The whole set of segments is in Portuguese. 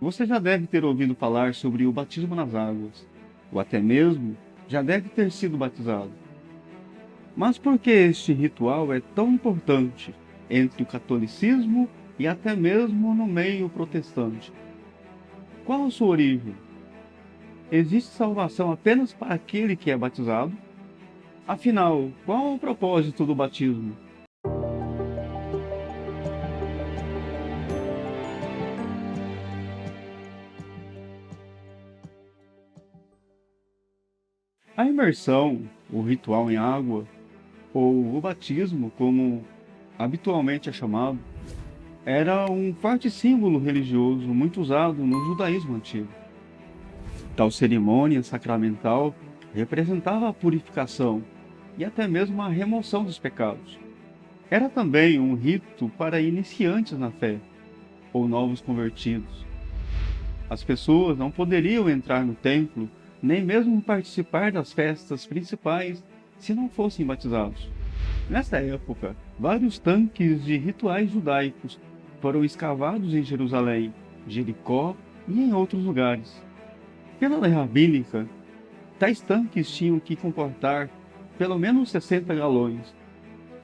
Você já deve ter ouvido falar sobre o batismo nas águas, ou até mesmo já deve ter sido batizado. Mas por que este ritual é tão importante entre o catolicismo e até mesmo no meio protestante? Qual a sua origem? Existe salvação apenas para aquele que é batizado? Afinal, qual o propósito do batismo? A imersão, o ritual em água, ou o batismo, como habitualmente é chamado, era um forte símbolo religioso muito usado no judaísmo antigo. Tal cerimônia sacramental representava a purificação e até mesmo a remoção dos pecados. Era também um rito para iniciantes na fé ou novos convertidos. As pessoas não poderiam entrar no templo nem mesmo participar das festas principais se não fossem batizados. Nesta época, vários tanques de rituais judaicos foram escavados em Jerusalém, Jericó e em outros lugares. Pela lei rabínica, tais tanques tinham que comportar pelo menos 60 galões,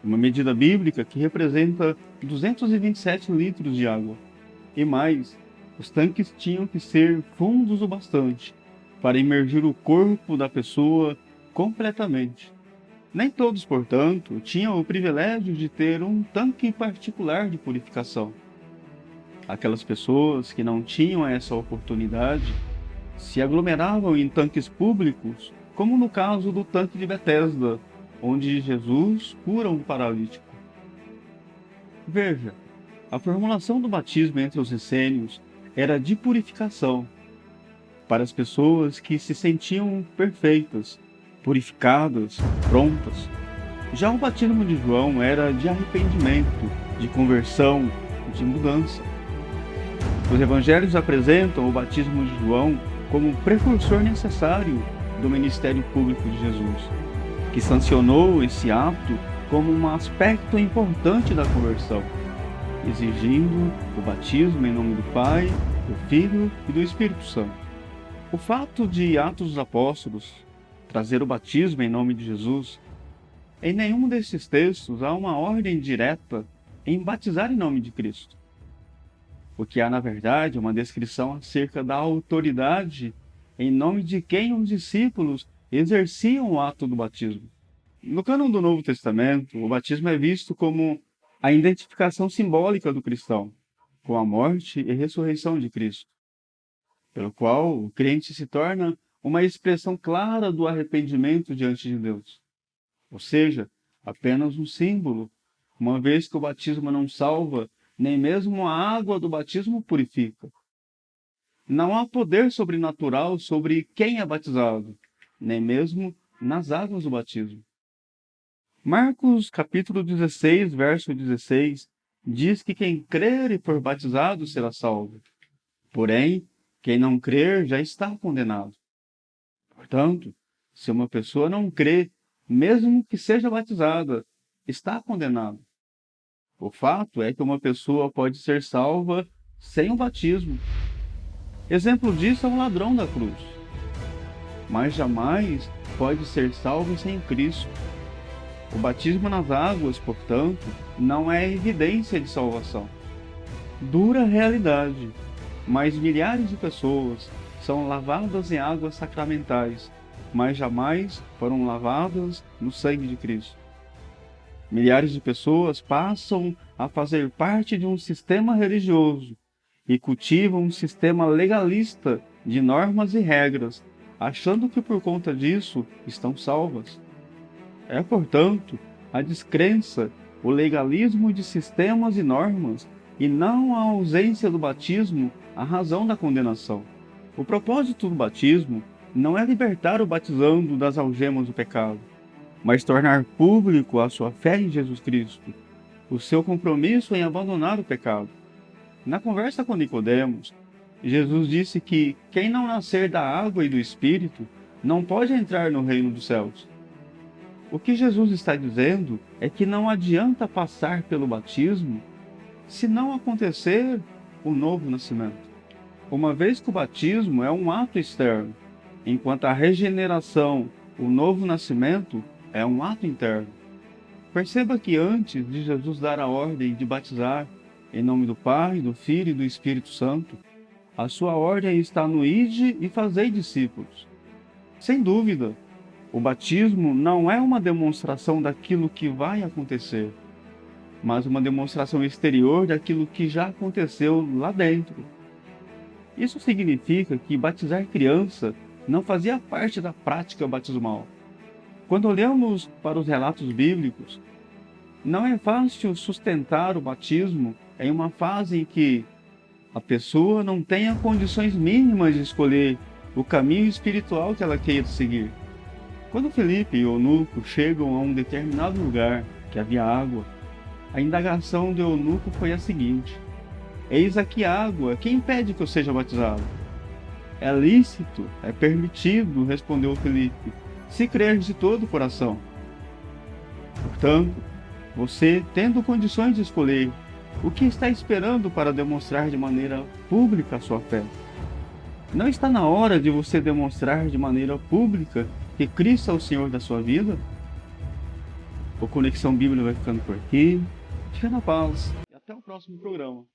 uma medida bíblica que representa 227 litros de água. E mais, os tanques tinham que ser fundos o bastante para imergir o corpo da pessoa completamente. Nem todos, portanto, tinham o privilégio de ter um tanque particular de purificação. Aquelas pessoas que não tinham essa oportunidade se aglomeravam em tanques públicos, como no caso do tanque de Betesda, onde Jesus cura um paralítico. Veja, a formulação do batismo entre os essênios era de purificação, para as pessoas que se sentiam perfeitas, purificadas, prontas. Já o batismo de João era de arrependimento, de conversão, de mudança. Os evangelhos apresentam o batismo de João como um precursor necessário do ministério público de Jesus, que sancionou esse ato como um aspecto importante da conversão, exigindo o batismo em nome do Pai, do Filho e do Espírito Santo. O fato de Atos dos Apóstolos trazer o batismo em nome de Jesus, em nenhum desses textos há uma ordem direta em batizar em nome de Cristo. O que há, na verdade, é uma descrição acerca da autoridade em nome de quem os discípulos exerciam o ato do batismo. No cânon do Novo Testamento, o batismo é visto como a identificação simbólica do cristão com a morte e ressurreição de Cristo, pelo qual o crente se torna uma expressão clara do arrependimento diante de Deus. Ou seja, apenas um símbolo, uma vez que o batismo não salva, nem mesmo a água do batismo purifica. Não há poder sobrenatural sobre quem é batizado, nem mesmo nas águas do batismo. Marcos capítulo 16, verso 16, diz que quem crer e for batizado será salvo. Porém, quem não crer já está condenado. Portanto, se uma pessoa não crê, mesmo que seja batizada, está condenada. O fato é que uma pessoa pode ser salva sem o batismo. Exemplo disso é um ladrão da cruz. Mas jamais pode ser salvo sem Cristo. O batismo nas águas, portanto, não é evidência de salvação. Dura realidade, mas milhares de pessoas são lavadas em águas sacramentais, mas jamais foram lavadas no sangue de Cristo. Milhares de pessoas passam a fazer parte de um sistema religioso e cultivam um sistema legalista de normas e regras, achando que por conta disso estão salvas. É, portanto, a descrença, o legalismo de sistemas e normas, e não a ausência do batismo, a razão da condenação. O propósito do batismo não é libertar o batizando das algemas do pecado, mas tornar público a sua fé em Jesus Cristo, o seu compromisso em abandonar o pecado. Na conversa com Nicodemos, Jesus disse que quem não nascer da água e do Espírito não pode entrar no reino dos céus. O que Jesus está dizendo é que não adianta passar pelo batismo se não acontecer o novo nascimento. uma vez que o batismo é um ato externo, enquanto a regeneração, o novo nascimento, é um ato interno. Perceba que antes de Jesus dar a ordem de batizar, em nome do Pai, do Filho e do Espírito Santo, a sua ordem está no ide e fazei discípulos. Sem dúvida, o batismo não é uma demonstração daquilo que vai acontecer, mas uma demonstração exterior daquilo que já aconteceu lá dentro. Isso significa que batizar criança não fazia parte da prática batismal. Quando olhamos para os relatos bíblicos, não é fácil sustentar o batismo em uma fase em que a pessoa não tenha condições mínimas de escolher o caminho espiritual que ela queira seguir. Quando Felipe e o eunuco chegam a um determinado lugar que havia água, a indagação do eunuco foi a seguinte: eis aqui água, quem impede que eu seja batizado? É lícito, é permitido, respondeu Felipe, se creres de todo o coração. Portanto, você, tendo condições de escolher, o que está esperando para demonstrar de maneira pública a sua fé? Não está na hora de você demonstrar de maneira pública que Cristo é o Senhor da sua vida? O Conexão Bíblica vai ficando por aqui. Fica na paz e até o próximo programa.